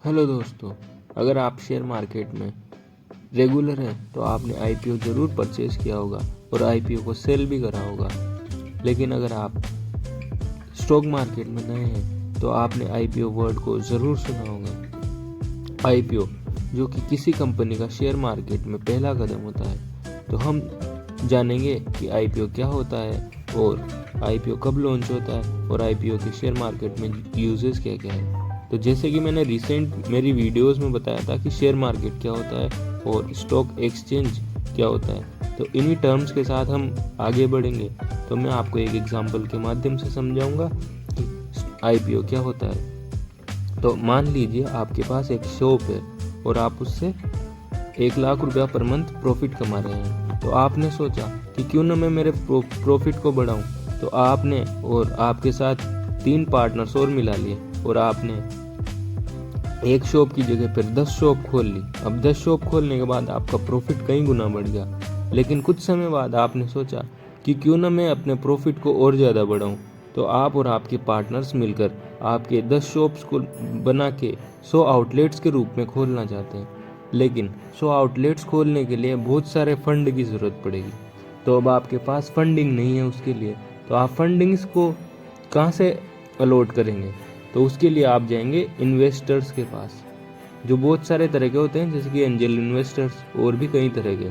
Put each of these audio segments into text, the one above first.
Hello दोस्तों, अगर आप शेयर मार्केट में रेगुलर हैं तो आपने आईपीओ ज़रूर परचेज किया होगा और आईपीओ को सेल भी करा होगा। लेकिन अगर आप स्टॉक मार्केट में नए हैं तो आपने आईपीओ वर्ड को ज़रूर सुना होगा। आईपीओ जो कि किसी कंपनी का शेयर मार्केट में पहला कदम होता है। तो हम जानेंगे कि आईपीओ क्या होता है और आईपीओ कब लॉन्च होता है और आईपीओ के शेयर मार्केट में यूजेस क्या क्या है। तो जैसे कि मैंने रिसेंट मेरी वीडियोस में बताया था कि शेयर मार्केट क्या होता है और स्टॉक एक्सचेंज क्या होता है, तो इन्हीं टर्म्स के साथ हम आगे बढ़ेंगे। तो मैं आपको एक एग्जांपल के माध्यम से समझाऊंगा कि आईपीओ क्या होता है। तो मान लीजिए आपके पास एक शॉप है और आप उससे 1 लाख रुपया पर मंथ प्रॉफिट कमा रहे हैं। तो आपने सोचा कि क्यों ना मैं मेरे प्रॉफिट को बढ़ाऊं। तो आपने और आपके साथ 3 पार्टनर्स और मिला लिए और आपने एक शॉप की जगह पर 10 शॉप खोल ली। अब 10 शॉप खोलने के बाद आपका प्रॉफिट कई गुना बढ़ गया। लेकिन कुछ समय बाद आपने सोचा कि क्यों ना मैं अपने प्रॉफिट को और ज़्यादा बढ़ाऊं। तो आप और आपके पार्टनर्स मिलकर आपके 10 शॉप्स को बना के 100 आउटलेट्स के रूप में खोलना चाहते हैं। लेकिन 100 आउटलेट्स खोलने के लिए बहुत सारे फंड की ज़रूरत पड़ेगी। तो अब आपके पास फंडिंग नहीं है उसके लिए, तो आप फंडिंग्स को कहाँ से अलॉट करेंगे। तो उसके लिए आप जाएंगे इन्वेस्टर्स के पास, जो बहुत सारे तरह के होते हैं, जैसे कि एंजल इन्वेस्टर्स और भी कई तरह के।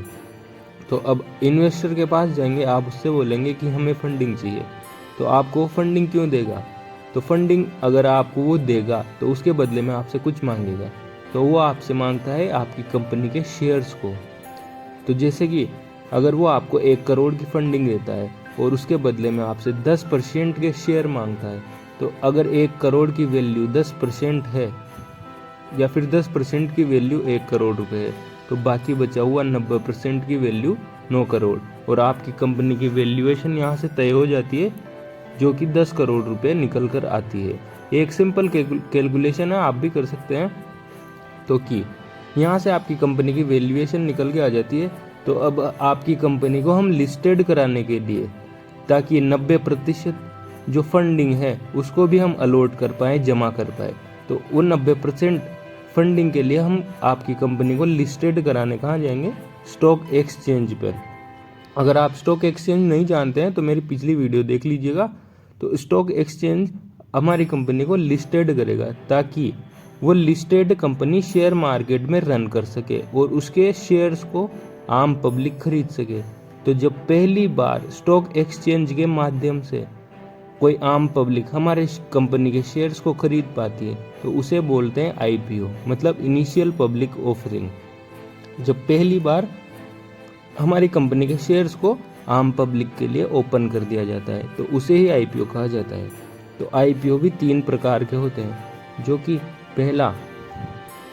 तो अब इन्वेस्टर के पास जाएंगे, आप उससे बोलेंगे कि हमें फंडिंग चाहिए। तो आपको फंडिंग क्यों देगा? तो फंडिंग अगर आपको वो देगा तो उसके बदले में आपसे कुछ मांगेगा। तो वो आपसे मांगता है आपकी कंपनी के शेयर्स को। तो जैसे कि अगर वो आपको 1 करोड़ की फंडिंग देता है और उसके बदले में आपसे 10% के शेयर मांगता है, तो अगर 1 करोड़ की वैल्यू 10% है या फिर 10% की वैल्यू 1 करोड़ रुपए है, तो बाकी बचा हुआ 90% की वैल्यू 9 करोड़ और आपकी कंपनी की वैल्यूएशन यहाँ से तय हो जाती है, जो कि 10 करोड़ रुपए निकल कर आती है। एक सिंपल कैलकुलेशन है, आप भी कर सकते हैं। तो कि यहाँ से आपकी कंपनी की वैल्यूएशन निकल के आ जाती है। तो अब आपकी कंपनी को हम लिस्टेड कराने के लिए, ताकि 90% जो फंडिंग है उसको भी हम अलॉट कर पाए, जमा कर पाए, तो वो 90% फंडिंग के लिए हम आपकी कंपनी को लिस्टेड कराने कहाँ जाएंगे? स्टॉक एक्सचेंज पर। अगर आप स्टॉक एक्सचेंज नहीं जानते हैं तो मेरी पिछली वीडियो देख लीजिएगा। तो स्टॉक एक्सचेंज हमारी कंपनी को लिस्टेड करेगा, ताकि वो लिस्टेड कंपनी शेयर मार्केट में रन कर सके और उसके शेयर्स को आम पब्लिक खरीद सके। तो जब पहली बार स्टॉक एक्सचेंज के माध्यम से कोई आम पब्लिक हमारे कंपनी के शेयर्स को खरीद पाती है, तो उसे बोलते हैं आईपीओ, मतलब इनिशियल पब्लिक ऑफरिंग। जब पहली बार हमारी कंपनी के शेयर्स को आम पब्लिक के लिए ओपन कर दिया जाता है, तो उसे ही आईपीओ कहा जाता है। तो आईपीओ भी 3 प्रकार के होते हैं, जो कि पहला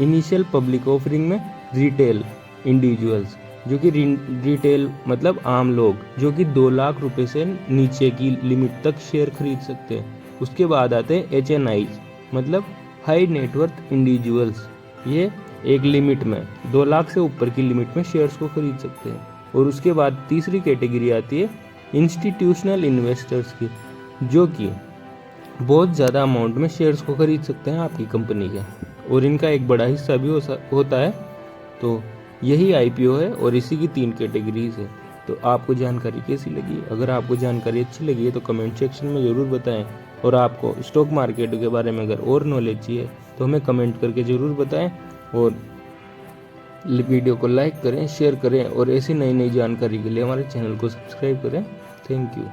इनिशियल पब्लिक ऑफरिंग में रिटेल इंडिविजुअल्स, जो कि रिटेल मतलब आम लोग, जो कि 2 लाख रुपए से नीचे की लिमिट तक शेयर खरीद सकते हैं। उसके बाद आते हैं HNIs, मतलब हाई नेटवर्थ इंडिविजुअल्स। ये एक लिमिट में 2 लाख से ऊपर की लिमिट में शेयर्स को खरीद सकते हैं। और उसके बाद तीसरी कैटेगरी आती है इंस्टीट्यूशनल इन्वेस्टर्स की, जो कि बहुत ज़्यादा अमाउंट में शेयर्स को खरीद सकते हैं आपकी कंपनी के, और इनका एक बड़ा हिस्सा भी होता है। तो यही आईपीओ है और इसी की 3 कैटेगरीज है। तो आपको जानकारी कैसी लगी? अगर आपको जानकारी अच्छी लगी है तो कमेंट सेक्शन में ज़रूर बताएं। और आपको स्टॉक मार्केट के बारे में अगर और नॉलेज चाहिए तो हमें कमेंट करके ज़रूर बताएं। और वीडियो को लाइक करें, शेयर करें और ऐसी नई नई जानकारी के लिए हमारे चैनल को सब्सक्राइब करें। Thank you.